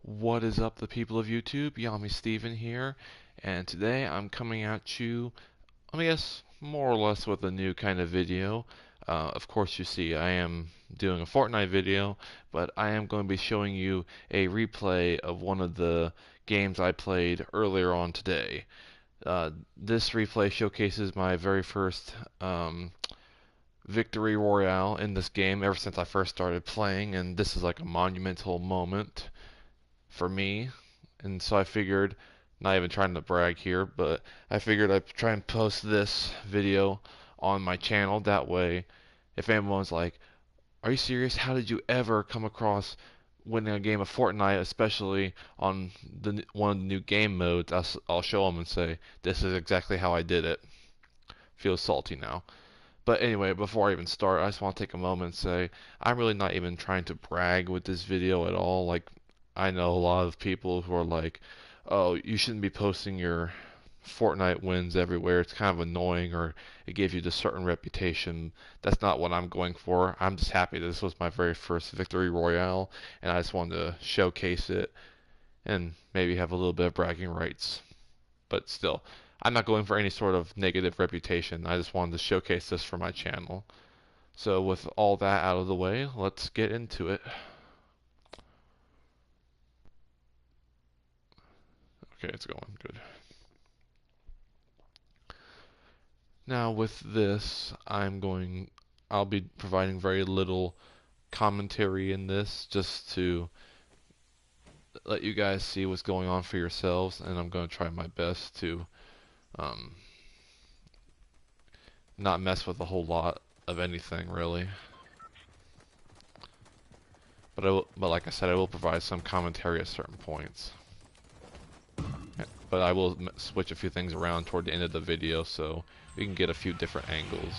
What is up, the people of YouTube? Yami Steven here, and today I'm coming at you, I guess, more or less with a new kind of video. Of course, you see, I am doing a Fortnite video, but I am going to be showing you a replay of one of the games I played earlier on today. This replay showcases my very first victory royale in this game ever since I first started playing, and this is like a monumental moment for me. And so I figured, not even trying to brag here, but I figured I'd try and post this video on my channel. That way, if anyone's like, are you serious? How did you ever come across winning a game of Fortnite, especially on one of the new game modes? I'll show them and say, this is exactly how I did it. Feels salty now. But anyway, before I even start, I just want to take a moment and say I'm really not even trying to brag with this video at all. Like, I know a lot of people who are like, oh, you shouldn't be posting your Fortnite wins everywhere. It's kind of annoying, or it gives you this certain reputation. That's not what I'm going for. I'm just happy that this was my very first victory royale, and I just wanted to showcase it and maybe have a little bit of bragging rights. But still, I'm not going for any sort of negative reputation. I just wanted to showcase this for my channel. So with all that out of the way, let's get into it. Okay, it's going good. Now with this, I'll be providing very little commentary in this, just to let you guys see what's going on for yourselves, and I'm going to try my best to um, not mess with a whole lot of anything really. But like I said, I will provide some commentary at certain points. But I will switch a few things around toward the end of the video so we can get a few different angles.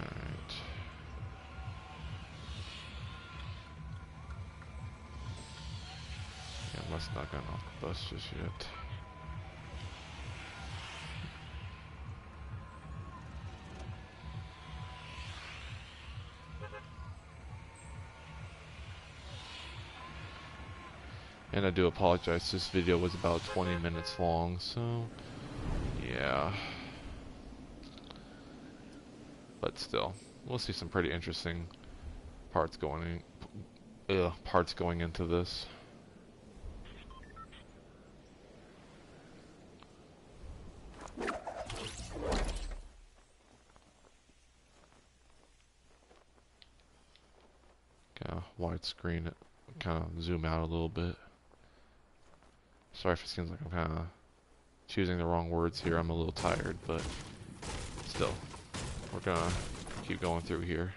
Alright. Yeah, I must not gotten off the bus just yet. And I do apologize, this video was about 20 minutes long, so yeah. But still, we'll see some pretty interesting parts going into this. Kind of widescreen it, kind of zoom out a little bit. Sorry if it seems like I'm kind of choosing the wrong words here. I'm a little tired, but still, we're gonna keep going through here.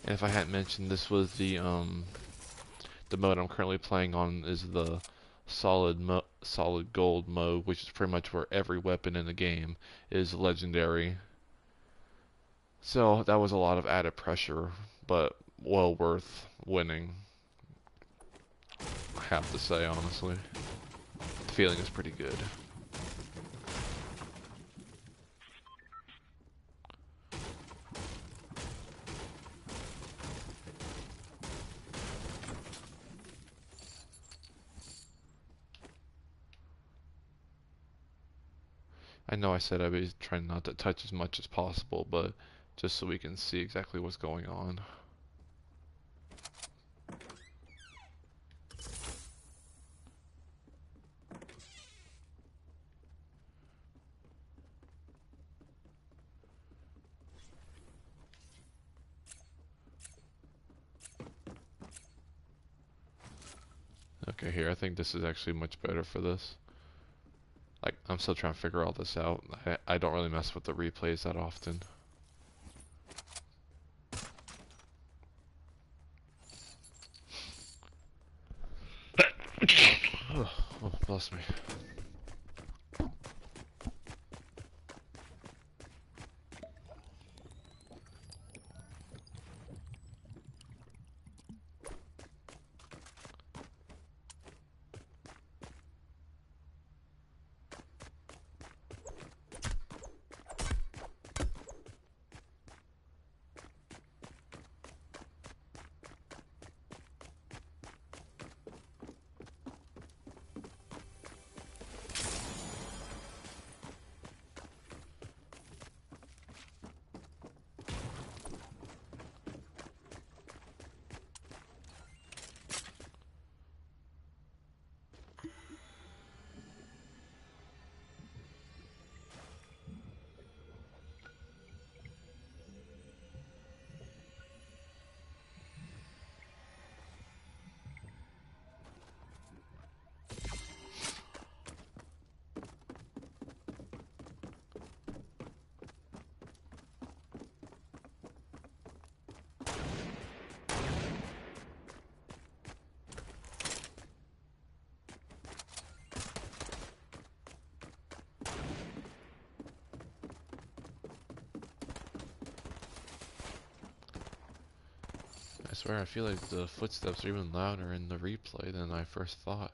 And if I hadn't mentioned, this was the mode I'm currently playing on is the solid gold mode, which is pretty much where every weapon in the game is legendary. So that was a lot of added pressure, but well worth winning, I have to say, honestly. The feeling is pretty good. I know I said I'd be trying not to touch as much as possible, but just so we can see exactly what's going on. Okay, here, I think this is actually much better for this. Like, I'm still trying to figure all this out. I don't really mess with the replays that often. Oh, bless me. I swear, I feel like the footsteps are even louder in the replay than I first thought.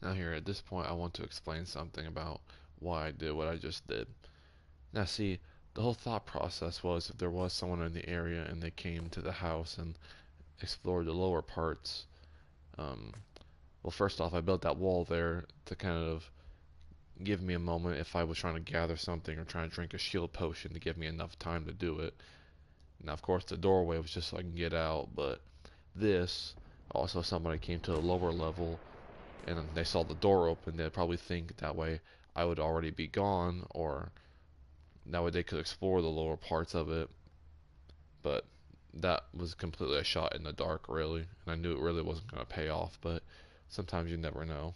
Now here, at this point, I want to explain something about why I did what I just did. Now see, the whole thought process was if there was someone in the area and they came to the house and explored the lower parts, um, well, first off, I built that wall there to kind of give me a moment if I was trying to gather something or trying to drink a shield potion to give me enough time to do it. Now, of course, the doorway was just so I can get out, but this, also somebody came to a lower level and they saw the door open, they'd probably think that way I would already be gone, or that way they could explore the lower parts of it. But that was completely a shot in the dark, really, and I knew it really wasn't going to pay off, but sometimes you never know.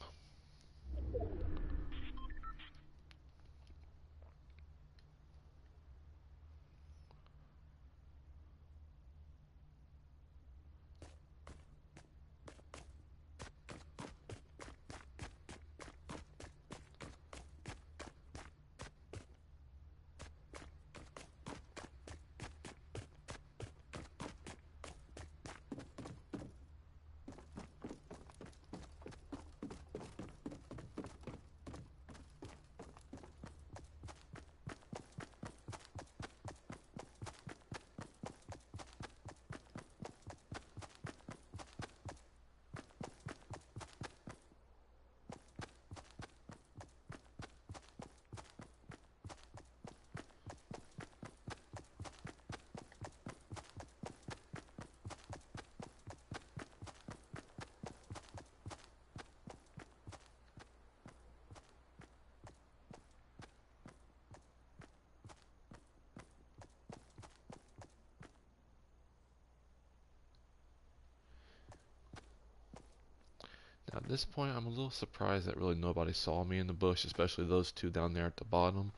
Now at this point, I'm a little surprised that really nobody saw me in the bush, especially those two down there at the bottom.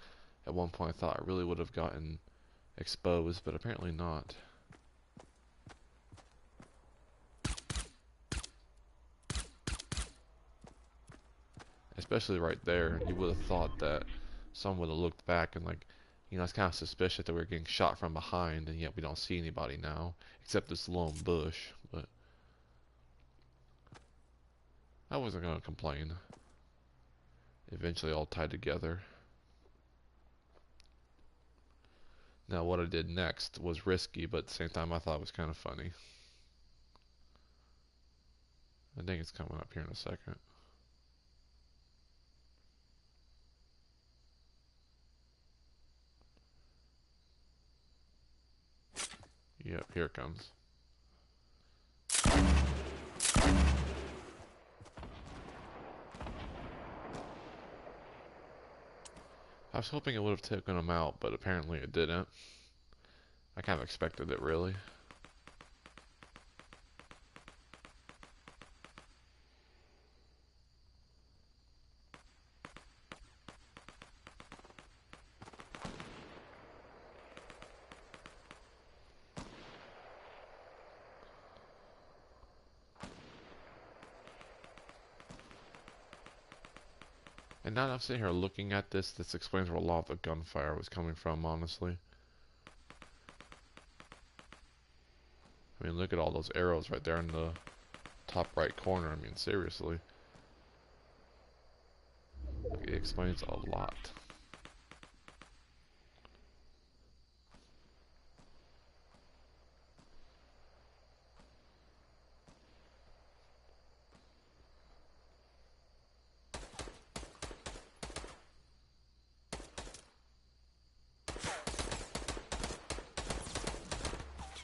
At one point, I thought I really would have gotten exposed, but apparently not. Especially right there, you would have thought that someone would have looked back and like, it's kind of suspicious that we're getting shot from behind, and yet we don't see anybody now, except this lone bush. But I wasn't gonna complain. Eventually, all tied together. Now, what I did next was risky, but at the same time, I thought it was kind of funny. I think it's coming up here in a second. Yep, here it comes. I was hoping it would have taken him out, but apparently it didn't. I kind of expected it, really. And now that I'm sitting here looking at this, this explains where a lot of the gunfire was coming from, honestly. I mean, look at all those arrows right there in the top right corner. I mean, seriously. It explains a lot.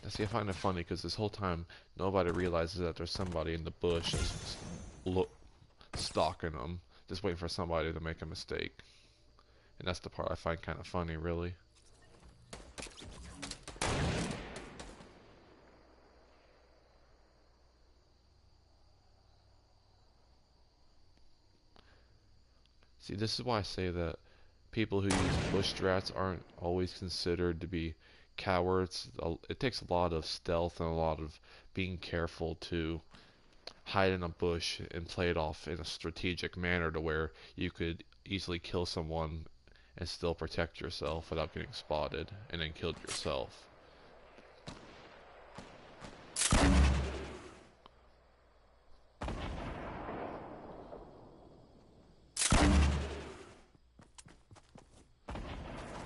See, I find it funny because this whole time nobody realizes that there's somebody in the bush just stalking them, just waiting for somebody to make a mistake. And that's the part I find kind of funny, really. See, this is why I say that people who use bush strats aren't always considered to be cowards. It takes a lot of stealth and a lot of being careful to hide in a bush and play it off in a strategic manner to where you could easily kill someone and still protect yourself without getting spotted and then killed yourself.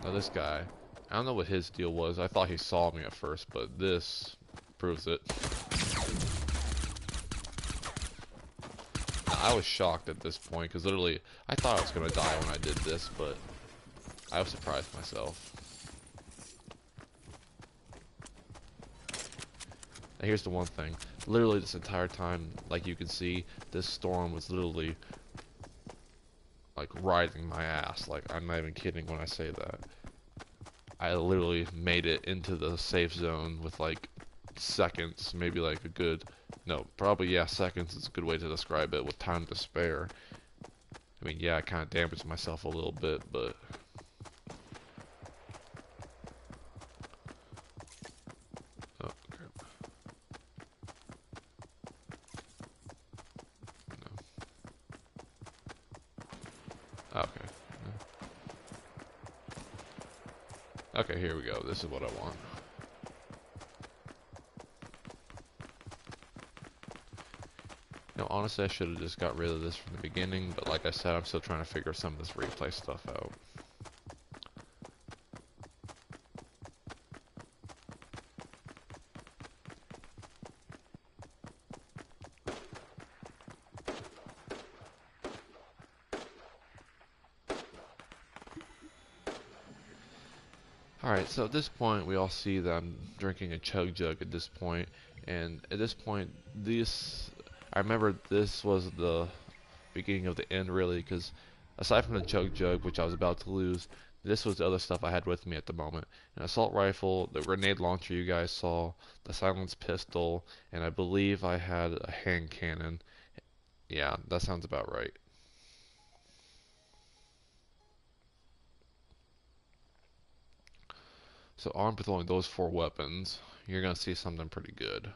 Now this guy, I don't know what his deal was. I thought he saw me at first, but this proves it. Now, I was shocked at this point because literally I thought I was going to die when I did this, but I was surprised myself. Now here's the one thing. Literally this entire time, like you can see, this storm was literally like riding my ass. Like, I'm not even kidding when I say that. I literally made it into the safe zone with like seconds, maybe like a good, no, probably, yeah, seconds is a good way to describe it, with time to spare. I mean, yeah, I kind of damaged myself a little bit, but oh, crap. No. Okay. Okay, here we go. This is what I want. You know, honestly, I should have just got rid of this from the beginning, but like I said, I'm still trying to figure some of this replay stuff out. Alright, so at this point, we all see that I'm drinking a chug jug at this point, and at this point, I remember this was the beginning of the end, really, because aside from the chug jug, which I was about to lose, this was the other stuff I had with me at the moment. An assault rifle, the grenade launcher you guys saw, the silenced pistol, and I believe I had a hand cannon. Yeah, that sounds about right. So armed with only those four weapons, you're gonna see something pretty good.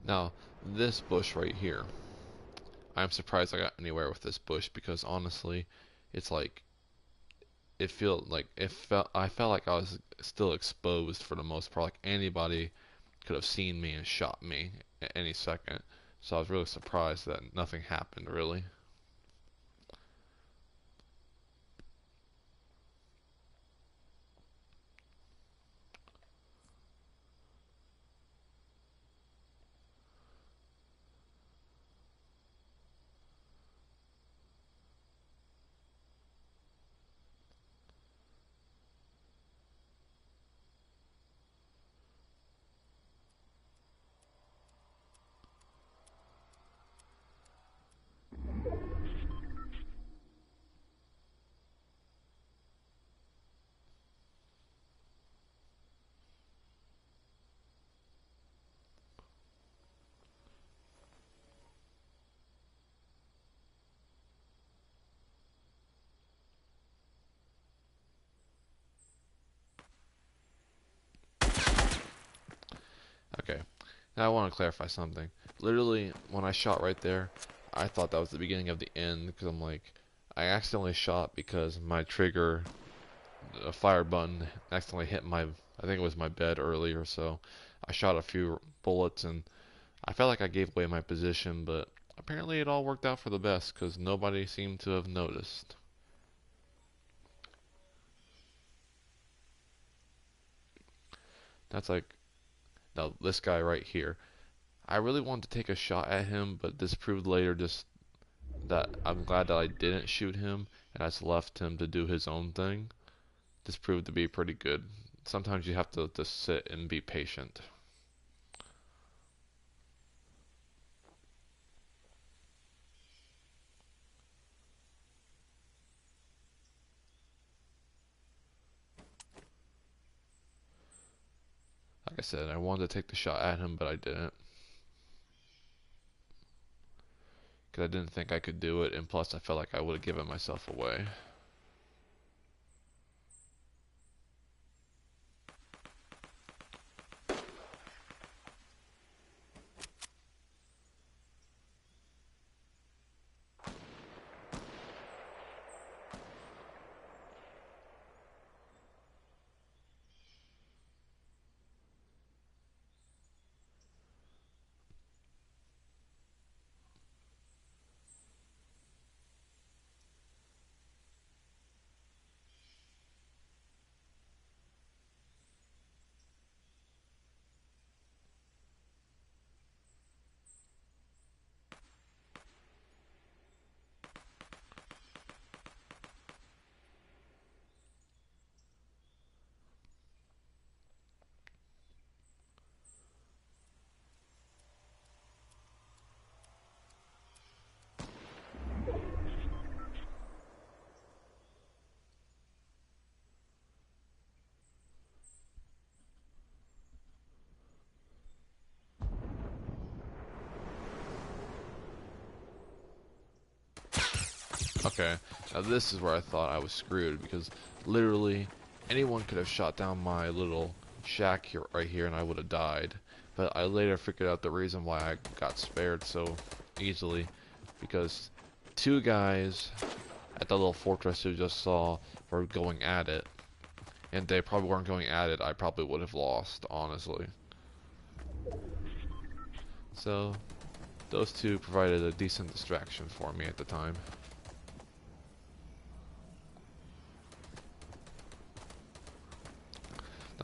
Now, this bush right here, I'm surprised I got anywhere with this bush because honestly, it's like I felt like I was still exposed for the most part. Like anybody could have seen me and shot me at any second. So I was really surprised that nothing happened really. Okay. Now I want to clarify something. Literally, when I shot right there, I thought that was the beginning of the end because I'm like, I accidentally shot because my trigger, the fire button, accidentally hit my, I think it was my bed earlier. So I shot a few bullets and I felt like I gave away my position, but apparently it all worked out for the best because nobody seemed to have noticed. That's like, now this guy right here. I really wanted to take a shot at him, but this proved later just that I'm glad that I didn't shoot him and I just left him to do his own thing. This proved to be pretty good. Sometimes you have to just sit and be patient. Like I said, I wanted to take the shot at him, but I didn't. Because I didn't think I could do it, and plus I felt like I would have given myself away. Okay, now this is where I thought I was screwed because literally anyone could have shot down my little shack here, right here, and I would have died. But I later figured out the reason why I got spared so easily because two guys at the little fortress who just saw were going at it, and they probably weren't going at it. I probably would have lost, honestly. So those two provided a decent distraction for me at the time.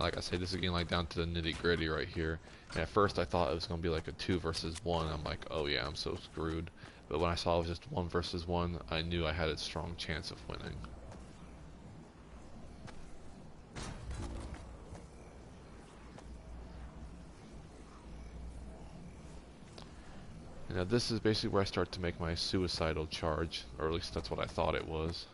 Like I say, this is getting like down to the nitty gritty right here. And at first I thought it was gonna be like a 2 versus 1. I'm like, oh yeah, I'm so screwed. But when I saw it was just 1 versus 1, I knew I had a strong chance of winning. And now this is basically where I start to make my suicidal charge, or at least that's what I thought it was.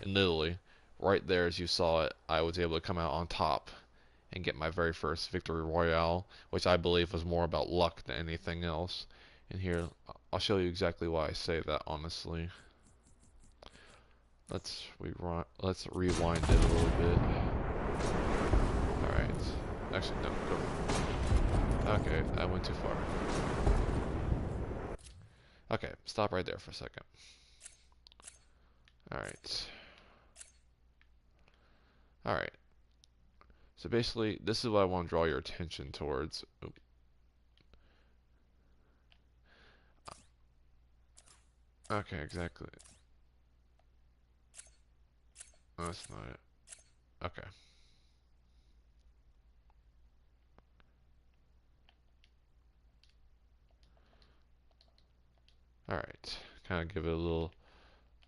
And literally, right there as you saw it, I was able to come out on top and get my very first victory royale, which I believe was more about luck than anything else. And here, I'll show you exactly why I say that, honestly. Let's rewind it a little bit. Alright. Actually, no, go. Okay, I went too far. Okay, stop right there for a second. Alright. Alright. So basically, this is what I want to draw your attention towards. Oop. Okay, exactly. Oh, that's not it. Okay. Alright. Kind of give it a little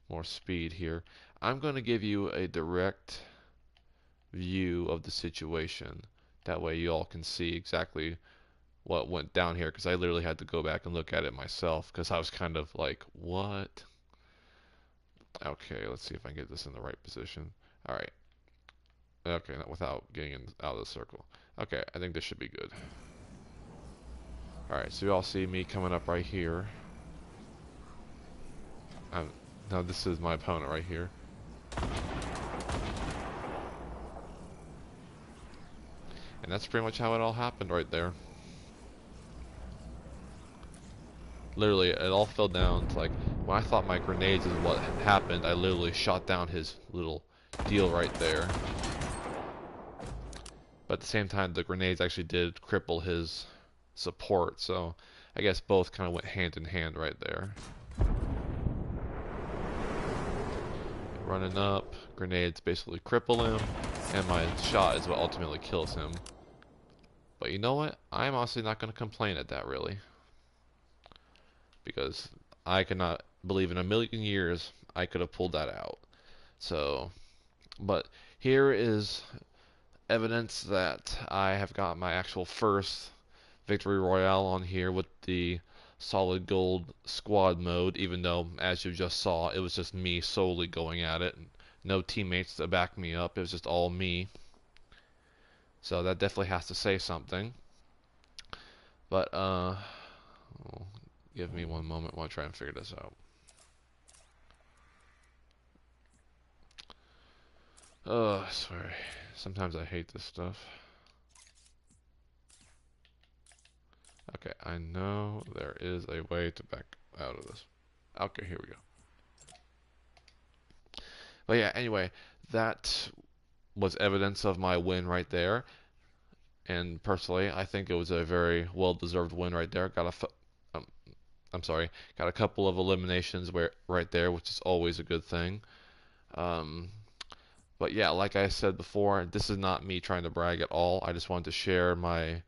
more speed here. I'm going to give you a direct view of the situation. That way you all can see exactly what went down here, because I literally had to go back and look at it myself, because I was kind of like, what? Okay, let's see if I can get this in the right position. Alright. Okay, not without getting out of the circle. Okay, I think this should be good. Alright, so you all see me coming up right here. Now this is my opponent right here. And that's pretty much how it all happened right there. Literally, it all fell down to, like, when I thought my grenades is what happened, I literally shot down his little deal right there. But at the same time, the grenades actually did cripple his support, so I guess both kind of went hand in hand right there. Running up, grenades basically cripple him, and my shot is what ultimately kills him. But you know what? I'm honestly not going to complain at that, really. Because I cannot believe in a million years I could have pulled that out. So, but here is evidence that I have got my actual first victory royale on here with the solid gold squad mode, even though, as you just saw, it was just me solely going at it. No teammates to back me up. It was just all me. So that definitely has to say something. But, give me one moment while I try and figure this out. Oh, sorry. Sometimes I hate this stuff. Okay, I know there is a way to back out of this. Okay, here we go. But yeah, anyway, that was evidence of my win right there. And personally, I think it was a very well-deserved win right there. Got a couple of eliminations right there, which is always a good thing. But yeah, like I said before, this is not me trying to brag at all. I just wanted to share my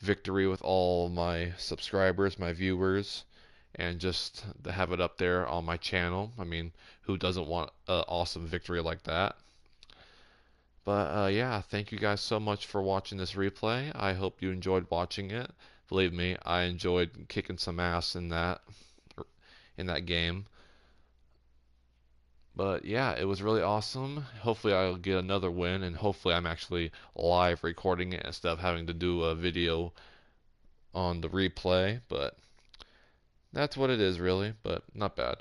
victory with all my subscribers, my viewers, and just to have it up there on my channel. I mean, who doesn't want an awesome victory like that? But yeah, thank you guys so much for watching this replay. I hope you enjoyed watching it. Believe me, I enjoyed kicking some ass in that game. But yeah, it was really awesome. Hopefully I'll get another win, and hopefully I'm actually live recording it instead of having to do a video on the replay. But that's what it is, really, but not bad.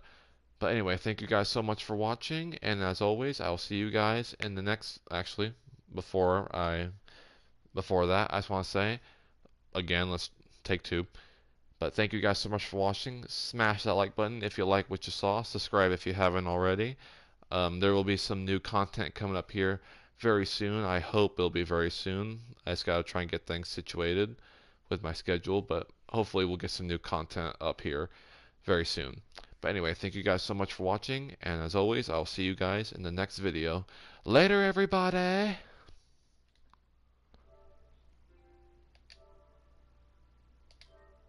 But anyway, thank you guys so much for watching, and as always, I'll see you guys in the next, actually, before that, I just want to say, again, let's take two. But thank you guys so much for watching. Smash that like button if you like what you saw. Subscribe if you haven't already. There will be some new content coming up here very soon. I hope it'll be very soon. I just got to try and get things situated with my schedule, but hopefully we'll get some new content up here very soon. But anyway, thank you guys so much for watching, and as always, I'll see you guys in the next video. Later, everybody!